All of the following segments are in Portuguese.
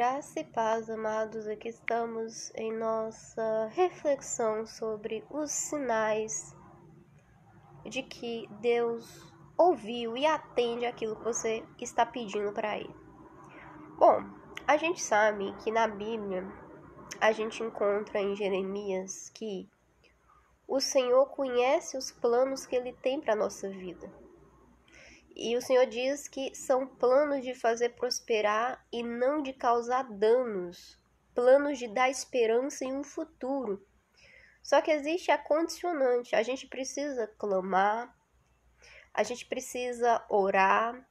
Graça e paz, amados, aqui estamos em nossa reflexão sobre os sinais de que Deus ouviu e atende aquilo que você está pedindo para Ele. Bom, a gente sabe que na Bíblia a gente encontra em Jeremias que o Senhor conhece os planos que Ele tem para a nossa vida. E o Senhor diz que são planos de fazer prosperar e não de causar danos, planos de dar esperança em um futuro. Só que existe a condicionante, a gente precisa clamar, a gente precisa orar,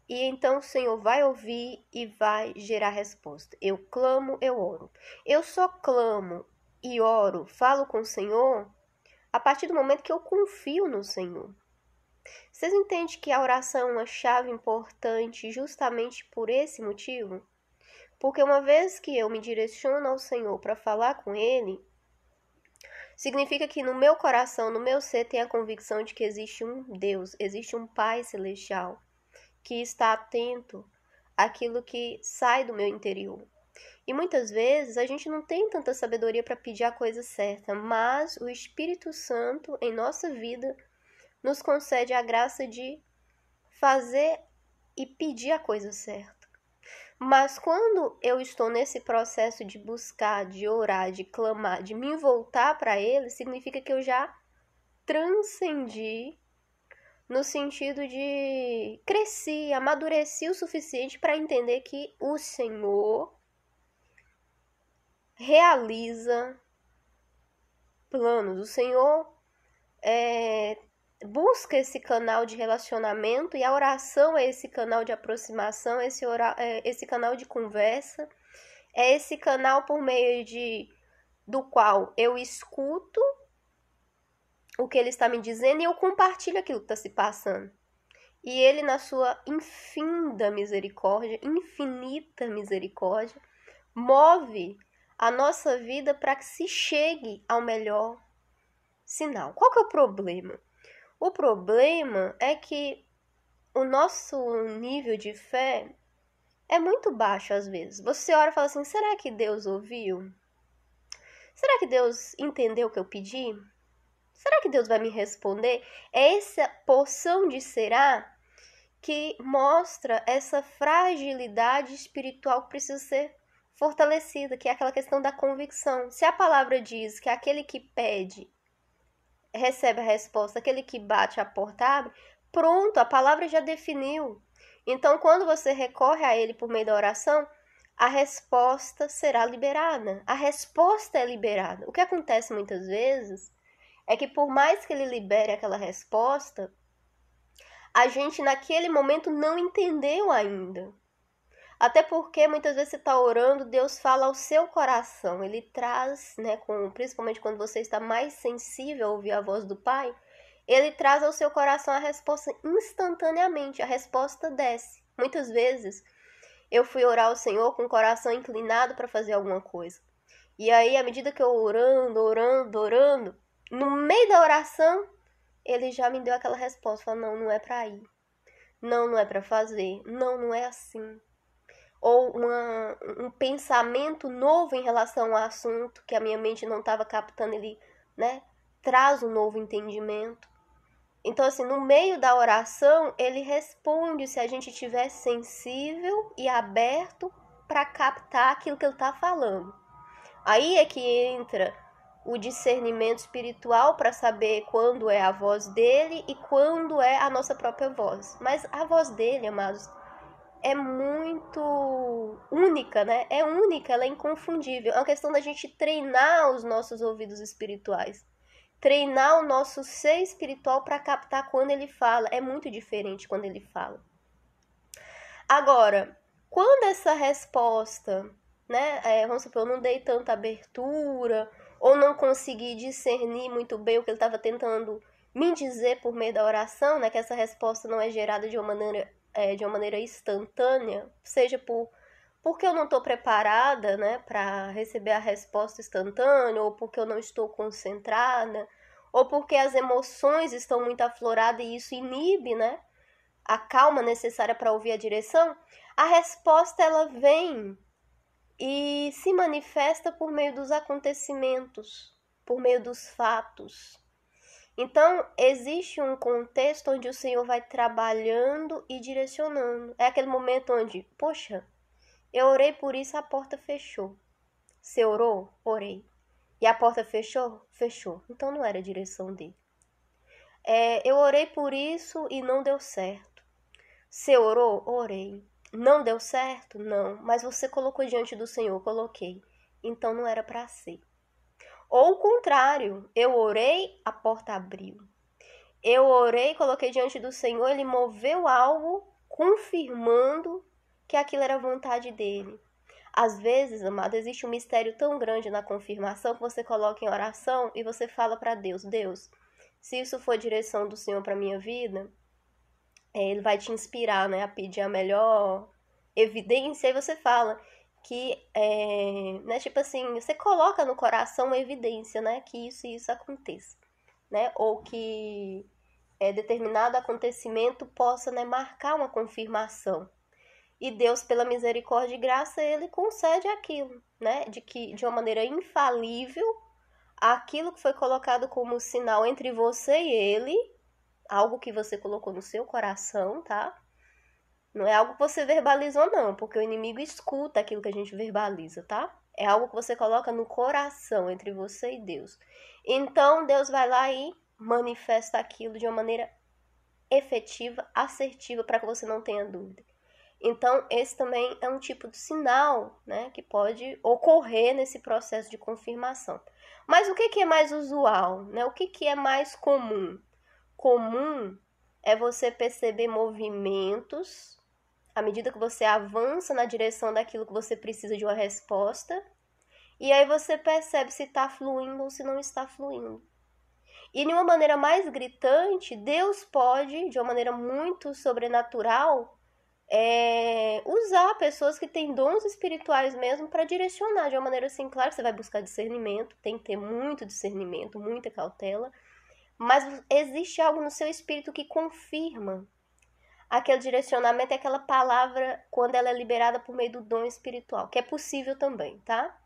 e então o Senhor vai ouvir e vai gerar resposta. Eu clamo, eu oro. Eu só clamo e oro, falo com o Senhor, a partir do momento que eu confio no Senhor. Vocês entendem que a oração é uma chave importante justamente por esse motivo? Porque uma vez que eu me direciono ao Senhor para falar com Ele, significa que no meu coração, no meu ser, tem a convicção de que existe um Deus, existe um Pai Celestial que está atento àquilo que sai do meu interior. E muitas vezes a gente não tem tanta sabedoria para pedir a coisa certa, mas o Espírito Santo em nossa vida nos concede a graça de fazer e pedir a coisa certa. Mas quando eu estou nesse processo de buscar, de orar, de clamar, de me voltar para Ele, significa que eu já transcendi no sentido de cresci, amadureci o suficiente para entender que o Senhor realiza planos. O Senhor busca esse canal de relacionamento e a oração é esse canal de aproximação, esse canal de conversa, é esse canal por meio do qual eu escuto o que ele está me dizendo e eu compartilho aquilo que está se passando. E ele, na sua infinita misericórdia, move a nossa vida para que se chegue ao melhor sinal. Qual que é o problema? O problema é que o nosso nível de fé é muito baixo às vezes. Você ora e fala assim, será que Deus ouviu? Será que Deus entendeu o que eu pedi? Será que Deus vai me responder? É essa porção de será que mostra essa fragilidade espiritual que precisa ser fortalecida, que é aquela questão da convicção. Se a palavra diz que aquele que pede recebe a resposta, aquele que bate a porta abre, pronto, a palavra já definiu. Então, quando você recorre a Ele por meio da oração, a resposta será liberada. A resposta é liberada. O que acontece muitas vezes é que por mais que Ele libere aquela resposta, a gente naquele momento não entendeu ainda. Até porque muitas vezes você está orando, Deus fala ao seu coração. Ele traz, principalmente quando você está mais sensível a ouvir a voz do Pai, Ele traz ao seu coração a resposta instantaneamente. A resposta desce. Muitas vezes eu fui orar ao Senhor com o coração inclinado para fazer alguma coisa. E aí, à medida que eu orando, no meio da oração, Ele já me deu aquela resposta. Falou, não é para ir. Não é para fazer. Não é assim. Ou um pensamento novo em relação ao assunto que a minha mente não estava captando, ele traz um novo entendimento. Então, assim, no meio da oração, ele responde se a gente estiver sensível e aberto para captar aquilo que ele está falando. Aí é que entra o discernimento espiritual para saber quando é a voz dele e quando é a nossa própria voz. Mas a voz dele, amados, é muito única, né? É única, ela é inconfundível. É uma questão da gente treinar os nossos ouvidos espirituais. Treinar o nosso ser espiritual para captar quando ele fala. É muito diferente quando ele fala. Agora, quando essa resposta, vamos supor, eu não dei tanta abertura, ou não consegui discernir muito bem o que ele estava tentando me dizer por meio da oração, que essa resposta não é gerada de uma maneira instantânea, seja porque eu não estou preparada para receber a resposta instantânea, ou porque eu não estou concentrada, ou porque as emoções estão muito afloradas e isso inibe a calma necessária para ouvir a direção, a resposta ela vem e se manifesta por meio dos acontecimentos, por meio dos fatos. Então, existe um contexto onde o Senhor vai trabalhando e direcionando. É aquele momento onde, poxa, eu orei por isso, a porta fechou. Você orou? Orei. E a porta fechou? Fechou. Então não era a direção dele. Eu orei por isso e não deu certo. Você orou? Orei. Não deu certo? Não. Mas você colocou diante do Senhor? Coloquei. Então não era para ser. Ou o contrário, eu orei, a porta abriu. Eu orei, coloquei diante do Senhor, ele moveu algo, confirmando que aquilo era a vontade dele. Às vezes, amado, existe um mistério tão grande na confirmação que você coloca em oração e você fala para Deus, Deus, se isso for direção do Senhor para minha vida, ele vai te inspirar, né, a pedir a melhor evidência, e você fala que, né, tipo assim, você coloca no coração uma evidência, né, que isso e isso aconteça, né, ou que determinado acontecimento possa, né, marcar uma confirmação. E Deus, pela misericórdia e graça, ele concede aquilo, né, de uma maneira infalível, aquilo que foi colocado como sinal entre você e ele, algo que você colocou no seu coração, tá? Não é algo que você verbalizou, não, porque o inimigo escuta aquilo que a gente verbaliza, tá? É algo que você coloca no coração, entre você e Deus. Então, Deus vai lá e manifesta aquilo de uma maneira efetiva, assertiva, para que você não tenha dúvida. Então, esse também é um tipo de sinal, né, que pode ocorrer nesse processo de confirmação. Mas o que é mais usual, né? O que é mais comum? Comum é você perceber movimentos à medida que você avança na direção daquilo que você precisa de uma resposta, e aí você percebe se está fluindo ou se não está fluindo. E de uma maneira mais gritante, Deus pode, de uma maneira muito sobrenatural, usar pessoas que têm dons espirituais mesmo para direcionar de uma maneira assim. Claro que você vai buscar discernimento, tem que ter muito discernimento, muita cautela, mas existe algo no seu espírito que confirma aquele direcionamento, aquela palavra quando ela é liberada por meio do dom espiritual, que é possível também, tá?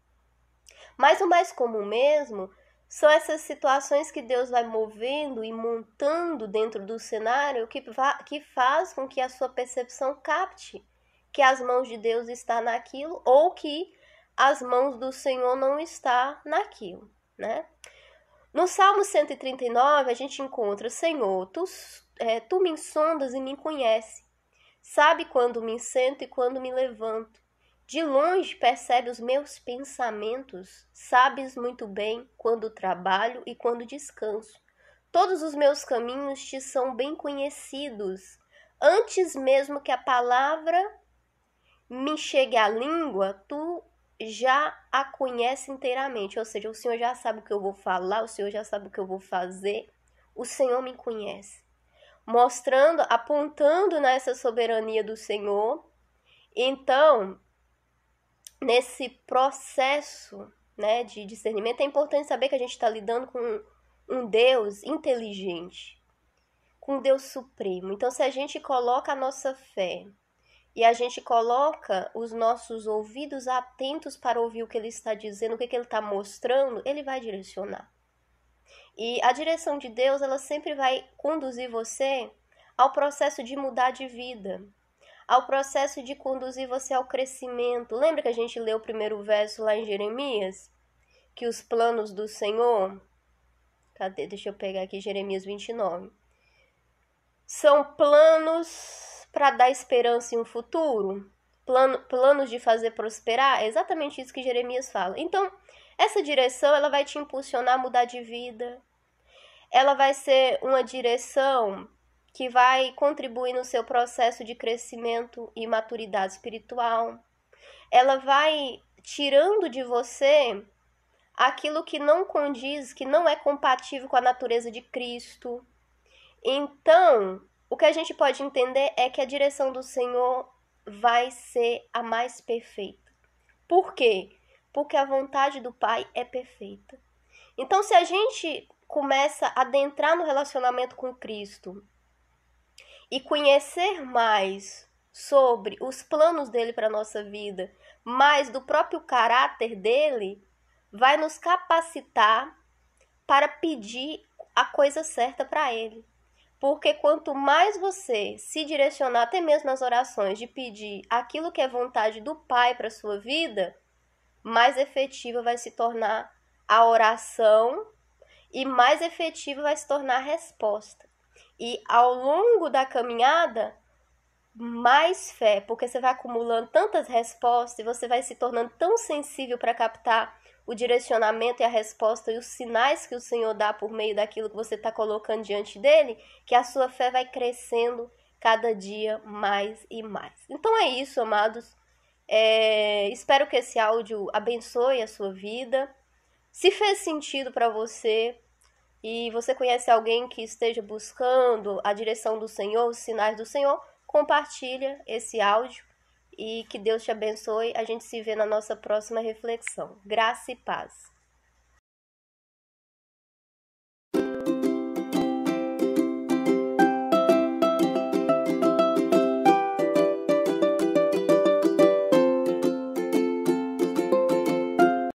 Mas o mais comum mesmo são essas situações que Deus vai movendo e montando dentro do cenário que faz com que a sua percepção capte que as mãos de Deus estão naquilo ou que as mãos do Senhor não estão naquilo, né? No Salmo 139, a gente encontra, Senhor, tu me insondas e me conhece. Sabe quando me sento e quando me levanto. De longe percebe os meus pensamentos, sabes muito bem quando trabalho e quando descanso. Todos os meus caminhos te são bem conhecidos. Antes mesmo que a palavra me chegue à língua, tu já a conhece inteiramente. Ou seja, o Senhor já sabe o que eu vou falar, o Senhor já sabe o que eu vou fazer. O Senhor me conhece. Mostrando, apontando nessa soberania do Senhor. Então, nesse processo, né, de discernimento, é importante saber que a gente está lidando com um Deus inteligente, com um Deus supremo. Então, se a gente coloca a nossa fé e a gente coloca os nossos ouvidos atentos para ouvir o que ele está dizendo, o que ele está mostrando, ele vai direcionar. E a direção de Deus, ela sempre vai conduzir você ao processo de mudar de vida, ao processo de conduzir você ao crescimento. Lembra que a gente leu o primeiro verso lá em Jeremias? Que os planos do Senhor... Cadê? Deixa eu pegar aqui Jeremias 29. São planos para dar esperança em um futuro? Planos de fazer prosperar? É exatamente isso que Jeremias fala. Então, essa direção, ela vai te impulsionar a mudar de vida. Ela vai ser uma direção que vai contribuir no seu processo de crescimento e maturidade espiritual. Ela vai tirando de você aquilo que não condiz, que não é compatível com a natureza de Cristo. Então, o que a gente pode entender é que a direção do Senhor vai ser a mais perfeita. Por quê? Porque a vontade do Pai é perfeita. Então, se a gente começa a adentrar no relacionamento com Cristo e conhecer mais sobre os planos dele para a nossa vida, mas do próprio caráter dele, vai nos capacitar para pedir a coisa certa para ele. Porque quanto mais você se direcionar, até mesmo nas orações, de pedir aquilo que é vontade do Pai para a sua vida, mais efetiva vai se tornar a oração e mais efetiva vai se tornar a resposta. E ao longo da caminhada, mais fé, porque você vai acumulando tantas respostas e você vai se tornando tão sensível para captar o direcionamento e a resposta e os sinais que o Senhor dá por meio daquilo que você está colocando diante dele, que a sua fé vai crescendo cada dia mais e mais. Então é isso, amados. Espero que esse áudio abençoe a sua vida. Se fez sentido para você e você conhece alguém que esteja buscando a direção do Senhor, os sinais do Senhor, compartilha esse áudio e que Deus te abençoe. A gente se vê na nossa próxima reflexão. Graça e paz.